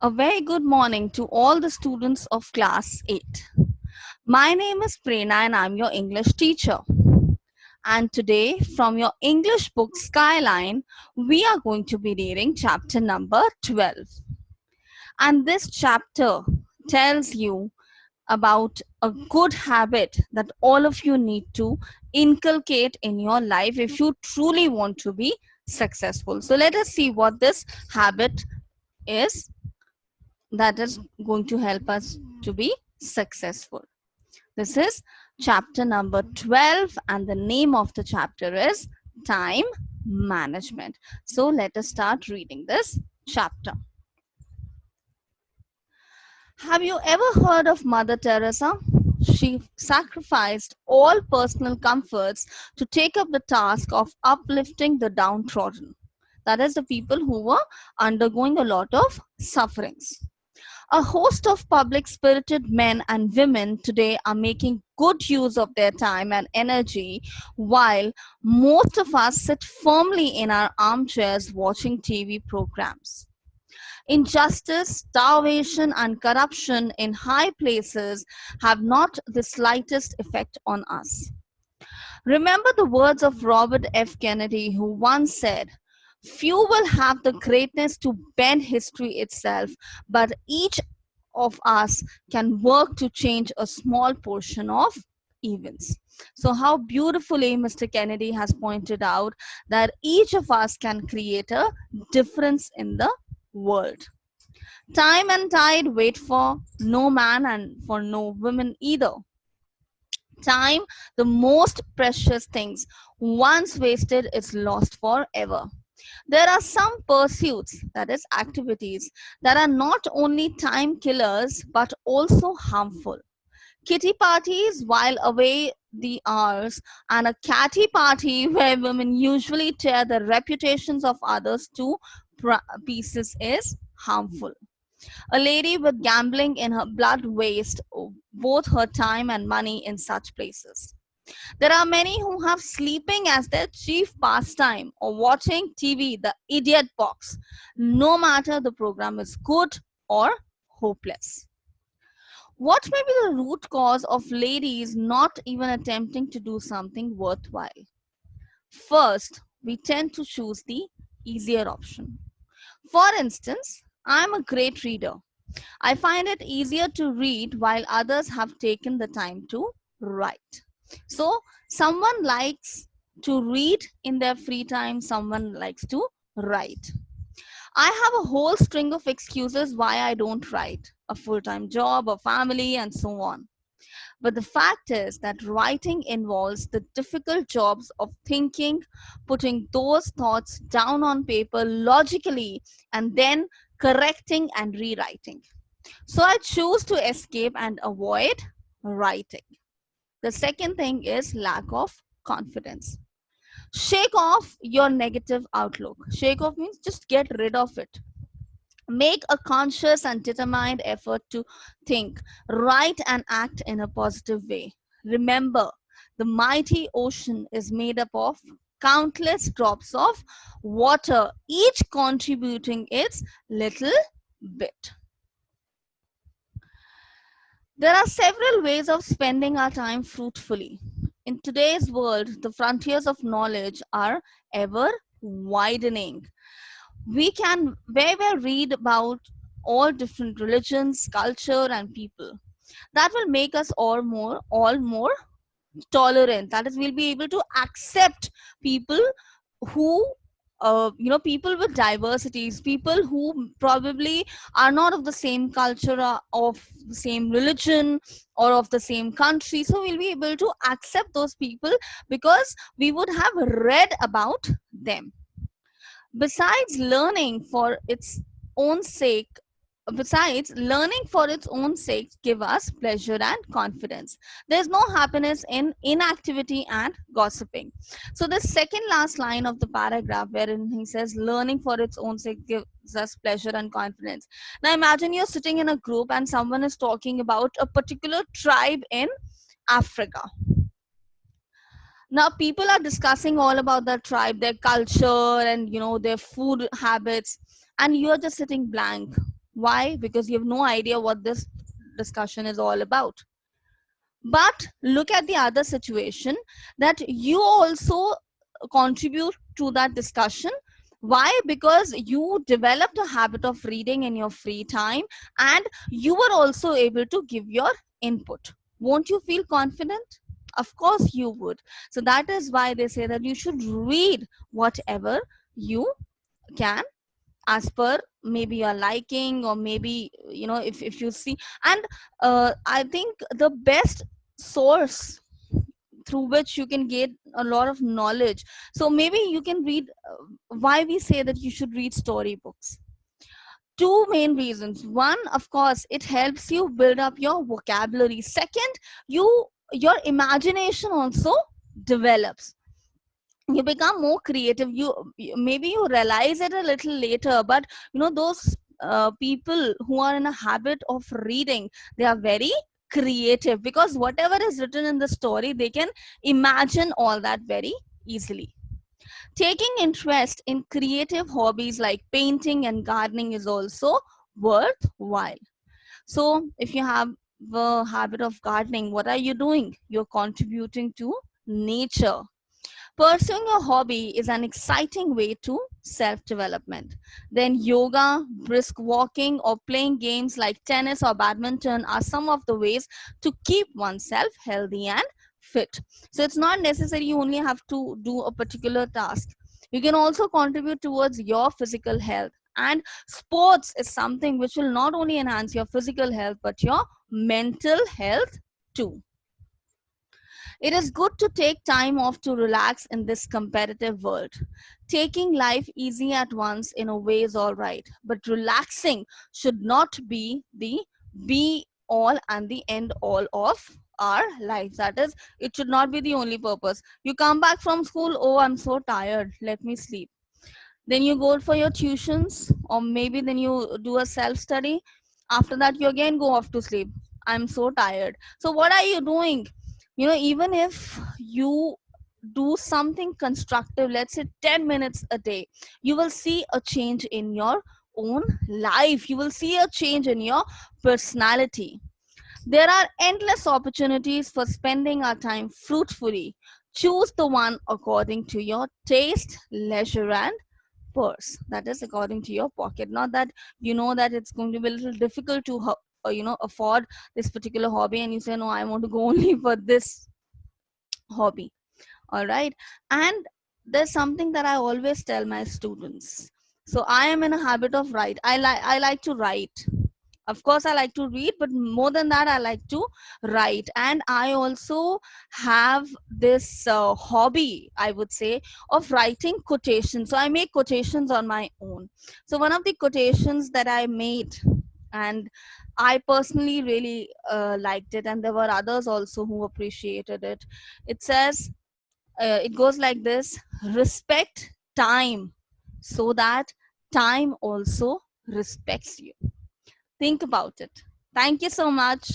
A very good morning to all the students of class 8. My name is Prerna and I'm your English teacher. And today, from your English book Skyline, we are going to be reading chapter number 12. And this chapter tells you about a good habit that all of you need to inculcate in your life if you truly want to be successful. So, let us see what this habit is that is going to help us to be successful. This is chapter number 12, and the name of the chapter is Time Management. So let us start reading this chapter. Have you ever heard of Mother Teresa? She sacrificed all personal comforts to take up the task of uplifting the downtrodden. That is, the people who were undergoing a lot of sufferings. A host of public spirited men and women today are making good use of their time and energy while most of us sit firmly in our armchairs watching TV programs. Injustice, starvation, and corruption in high places have not the slightest effect on us. Remember the words of Robert F. Kennedy, who once said, "Few will have the greatness to bend history itself, but each of us can work to change a small portion of events." So, how beautifully Mr. Kennedy has pointed out that each of us can create a difference in the world. Time and tide wait for no man and for no woman either. Time, the most precious things, once wasted, is lost forever. There are some pursuits, that is, activities, that are not only time killers but also harmful. Kitty parties while away the hours, and a catty party where women usually tear the reputations of others to pieces is harmful. A lady with gambling in her blood wastes both her time and money in such places. There are many who have sleeping as their chief pastime or watching TV, the idiot box, no matter the program is good or hopeless. What may be the root cause of ladies not even attempting to do something worthwhile? First, we tend to choose the easier option. For instance, I'm a great reader. I find it easier to read while others have taken the time to write. So, someone likes to read in their free time, someone likes to write. I have a whole string of excuses why I don't write: a full time job, a family, and so on. But the fact is that writing involves the difficult jobs of thinking, putting those thoughts down on paper logically, and then correcting and rewriting. So I choose to escape and avoid writing. The second thing is lack of confidence. Shake off your negative outlook. Shake off means just get rid of it. Make a conscious and determined effort to think, write, and act in a positive way. Remember, the mighty ocean is made up of countless drops of water, each contributing its little bit. There are several ways of spending our time fruitfully. In today's world, the frontiers of knowledge are ever widening. We can very well read about all different religions, culture, and people. That will make us all more tolerant. That is, we'll be able to accept people who people with diversities, people who probably are not of the same culture, of the same religion, or of the same country. So we'll be able to accept those people because we would have read about them. Besides learning for its own sake, Besides, learning for its own sake give us pleasure and confidence. There's no happiness in inactivity and gossiping. So the second last line of the paragraph, wherein he says learning for its own sake gives us pleasure and confidence. Now imagine you're sitting in a group and someone is talking about a particular tribe in Africa. Now people are discussing all about that tribe, their culture, and their food habits, and you're just sitting blank. Why? Because you have no idea what this discussion is all about. But look at the other situation, that you also contribute to that discussion. Why? Because you developed a habit of reading in your free time, and you were also able to give your input. Won't you feel confident? Of course you would. So that is why they say that you should read whatever you can, as per maybe your liking, or maybe, if you see. And I think the best source through which you can get a lot of knowledge, so maybe you can read, why we say that you should read storybooks. Two main reasons: one, of course, it helps you build up your vocabulary. Second, your imagination also develops. You become more creative. Maybe you realize it a little later, but those people who are in a habit of reading, they are very creative, because whatever is written in the story, they can imagine all that very easily. Taking interest in creative hobbies like painting and gardening is also worthwhile. So if you have the habit of gardening, what are you doing? You're contributing to nature. Pursuing a hobby is an exciting way to self development. Then, yoga, brisk walking, or playing games like tennis or badminton are some of the ways to keep oneself healthy and fit. So, it's not necessary you only have to do a particular task. You can also contribute towards your physical health. And sports is something which will not only enhance your physical health but your mental health too. It is good to take time off to relax in this competitive world. Taking life easy at once in a way is all right, but relaxing should not be the be all and the end all of our lives. That is, it should not be the only purpose. You come back from school, oh, I'm so tired, let me sleep. Then you go for your tuitions, or maybe then you do a self study. After that, you again go off to sleep. I'm so tired. So what are you doing? Even if you do something constructive, let's say 10 minutes a day, you will see a change in your own life. You will see a change in your personality. There are endless opportunities for spending our time fruitfully. Choose the one according to your taste, leisure, and purse. That is according to your pocket. Not that you know that it's going to be a little difficult to afford this particular hobby, and you say, no, I want to go only for this hobby. All right. And there's something that I always tell my students. So I am in a habit of write. I like to write. Of course, I like to read, but more than that, I like to write. And I also have this hobby, I would say, of writing quotations. So I make quotations on my own. So one of the quotations that I made, and I personally really liked it, and there were others also who appreciated it. It says, it goes like this: respect time so that time also respects you. Think about it. Thank you so much.